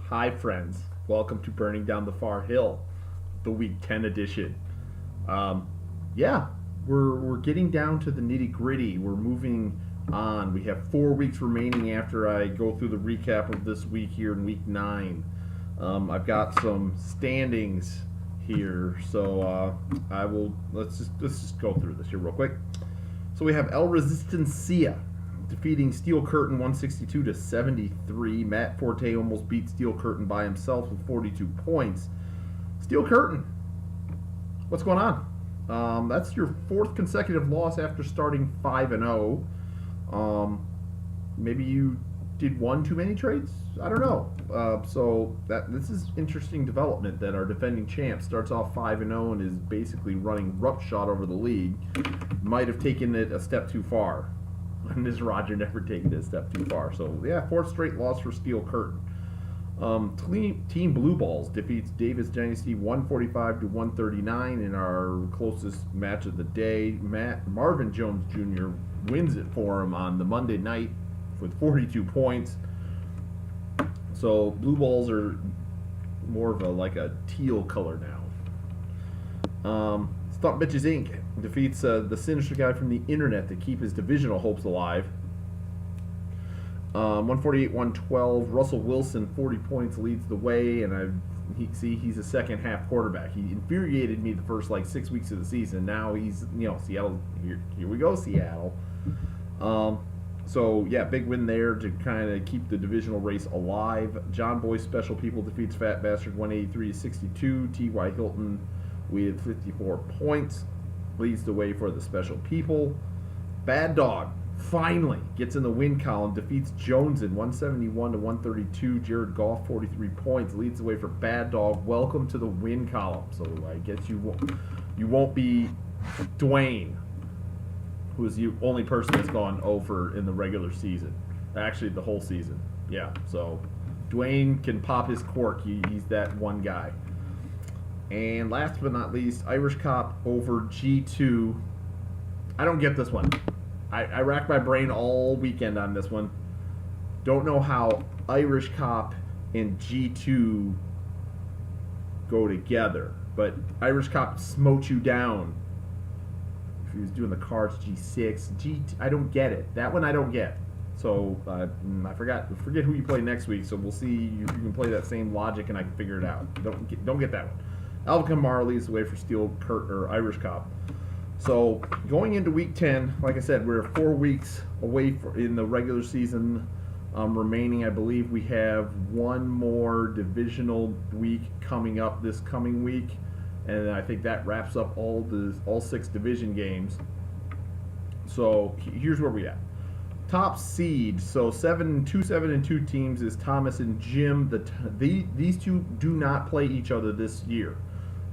Hi, friends. Welcome to Burning Down the Far Hill, the Week 10 edition. Um, yeah, we're getting down to the nitty gritty. We're moving on. We have 4 weeks remaining after I go through the recap of this week here in Week 9. I've got some standings here, so I will let's just go through this here real quick. So we have El Resistencia defeating Steel Curtain 162 to 73. Matt Forte almost beat Steel Curtain by himself with 42 points. Steel Curtain, what's going on? That's your fourth consecutive loss after starting 5-0. Maybe you did one too many trades. I don't know. So this is interesting development that our defending champ starts off 5-0 and is basically running roughshod over the league. Might have taken it a step too far. And this Roger never taken it a step too far. So yeah, fourth straight loss for Steel Curtain. Team Blue Balls defeats Davis Dynasty 145 to 139 in our closest match of the day. Marvin Jones Jr. wins it for him on the Monday night with 42 points. So Blue Balls are more of a teal color now. Stump Bitches Inc. defeats the sinister guy from the internet to keep his divisional hopes alive. 148-112. Russell Wilson, 40 points, leads the way, and he's a second half quarterback. He infuriated me the first 6 weeks of the season. Now he's Seattle. Here we go, Seattle. So yeah, big win there to kind of keep the divisional race alive. John Boy Special People defeats Fat Bastard 183-62. T.Y. Hilton with 54 points leads the way for the Special People. Bad Dog finally gets in the win column, defeats Joneson 171 to 132. Jared Goff 43 points leads the way for Bad Dog. Welcome to the win column. So I guess you won't be Dwayne, who is the only person that's gone over in the regular season. Actually, the whole season. Yeah, so Dwayne can pop his cork. He's that one guy. And last but not least, Irish Cop over G2. I don't get this one. I racked my brain all weekend on this one. Don't know how Irish Cop and G2 go together. But Irish Cop smote you down. If he was doing the cards, G6. I don't get it. That one I don't get. So I forget who you play next week. So we'll see if you can play that same logic and I can figure it out. Don't get that one. Alvin Kamara leads the way for Steel Kurt or Irish Cop. So going into Week 10, like I said, we're 4 weeks away in the regular season remaining. I believe we have one more divisional week coming up this coming week, and I think that wraps up all 6 division games. So here's where we at. Top seed, so 2-7-2 teams is Thomas and Jim. These two do not play each other this year.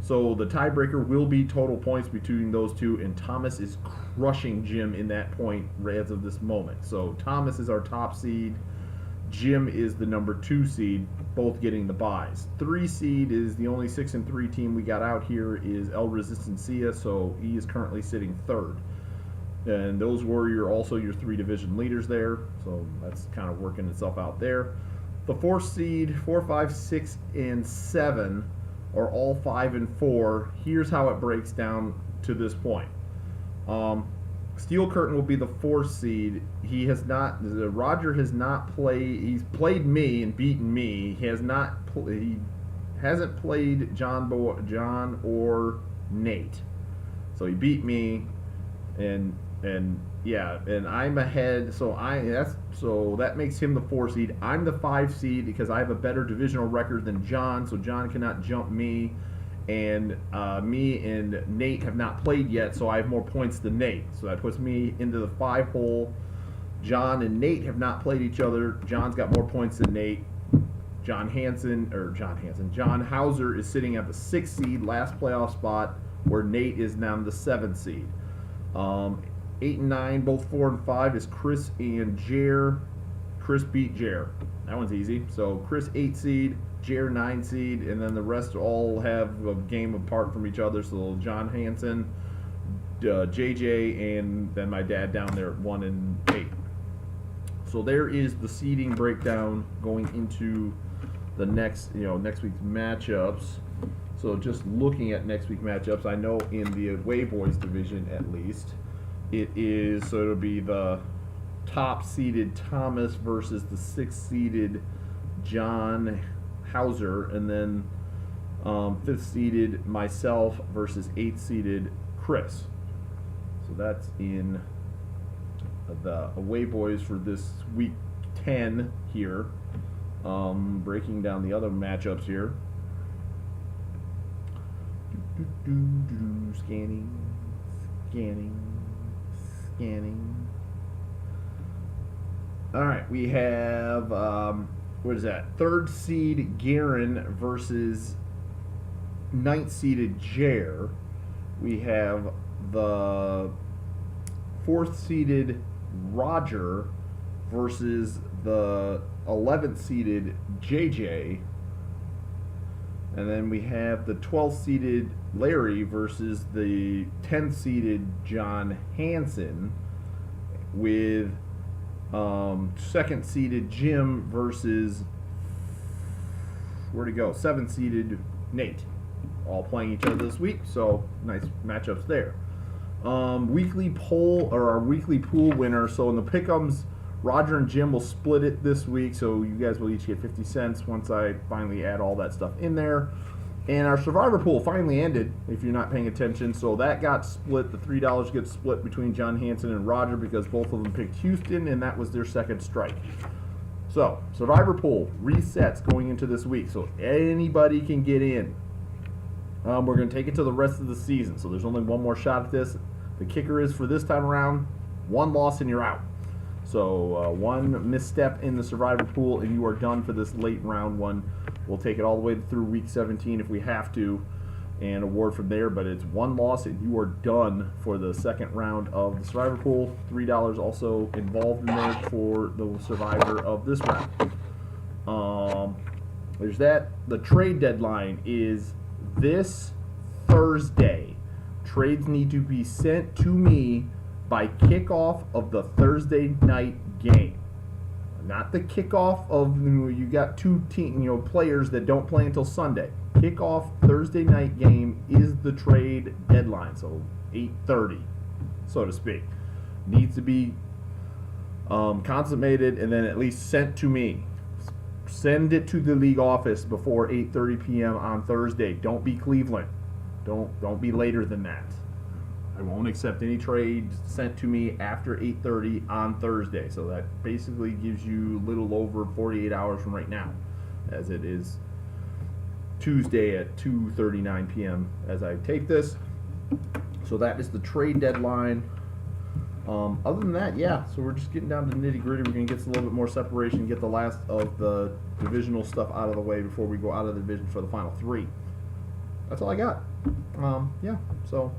So the tiebreaker will be total points between those two, and Thomas is crushing Jim in that point as of this moment. So Thomas is our top seed. Jim is the number 2 seed, both getting the buys. 3 seed is the only 6-3 team we got out here is El Resistencia, so he is currently sitting 3rd. And those were also your 3 division leaders there, so that's kind of working itself out there. The 4 seed, 4, 5, 6, and 7 are all 5-4. Here's how it breaks down to this point. Steel Curtain will be the 4th seed. Roger has not played. He's played me and beaten me. He hasn't played John or Nate. So he beat me, and I'm ahead. So that makes him the 4 seed. I'm the 5 seed because I have a better divisional record than John, so John cannot jump me. And me and Nate have not played yet, so I have more points than Nate. So that puts me into the 5 hole. John and Nate have not played each other. John's got more points than Nate. John Hauser is sitting at the 6th seed, last playoff spot, where Nate is now the 7th seed. 8 and 9, both 4 and 5 is Chris and Jer. Chris beat Jer. That one's easy. So Chris 8 seed, Jer 9 seed, and then the rest all have a game apart from each other. So John Hansen, JJ, and then my dad down there at 1 and 8. So there is the seeding breakdown going into the next week's matchups. So just looking at next week's matchups, I know in the away boys division at least, it'll be the top seeded Thomas versus the 6th seeded John Hauser, and then 5th seeded myself versus 8th seeded Chris. So that's in the away boys for this week 10 here. Breaking down the other matchups here. Scanning. All right, we have what is that? 3rd seed Garen versus 9th seeded Jer. We have the 4th seeded Roger versus the 11th seeded JJ. And then we have the 12th seeded Larry versus the 10th seeded John Hansen, with 2nd seeded Jim versus, where'd he go? 7th seeded Nate. All playing each other this week, so nice matchups there. Weekly poll, or our weekly pool winner. So in the pick'ems, Roger and Jim will split it this week, so you guys will each get 50 cents once I finally add all that stuff in there. And our Survivor pool finally ended, if you're not paying attention. So that got split. The $3 gets split between John Hansen and Roger because both of them picked Houston, and that was their second strike. So Survivor pool resets going into this week, so anybody can get in. We're going to take it to the rest of the season, so there's only one more shot at this. The kicker is, for this time around, 1 loss and you're out. So 1 misstep in the Survivor pool and you are done for this late round one. We'll take it all the way through week 17 if we have to, and award from there, but it's 1 loss and you are done for the second round of the Survivor pool. $3 also involved in there for the Survivor of this round. There's that. The trade deadline is this Thursday. Trades need to be sent to me by kickoff of the Thursday night game. Not the kickoff of, you got 2 players that don't play until Sunday. Kickoff Thursday night game is the trade deadline, so 8:30, so to speak. Needs to be consummated and then at least sent to me. Send it to the league office before 8:30 p.m. on Thursday. Don't be Cleveland. Don't be later than that. I won't accept any trades sent to me after 8:30 on Thursday. So that basically gives you a little over 48 hours from right now, as it is Tuesday at 2:39 p.m. as I tape this. So that is the trade deadline. Other than that, yeah, so we're just getting down to the nitty-gritty. We're going to get a little bit more separation, get the last of the divisional stuff out of the way before we go out of the division for the final 3. That's all I got. Yeah, so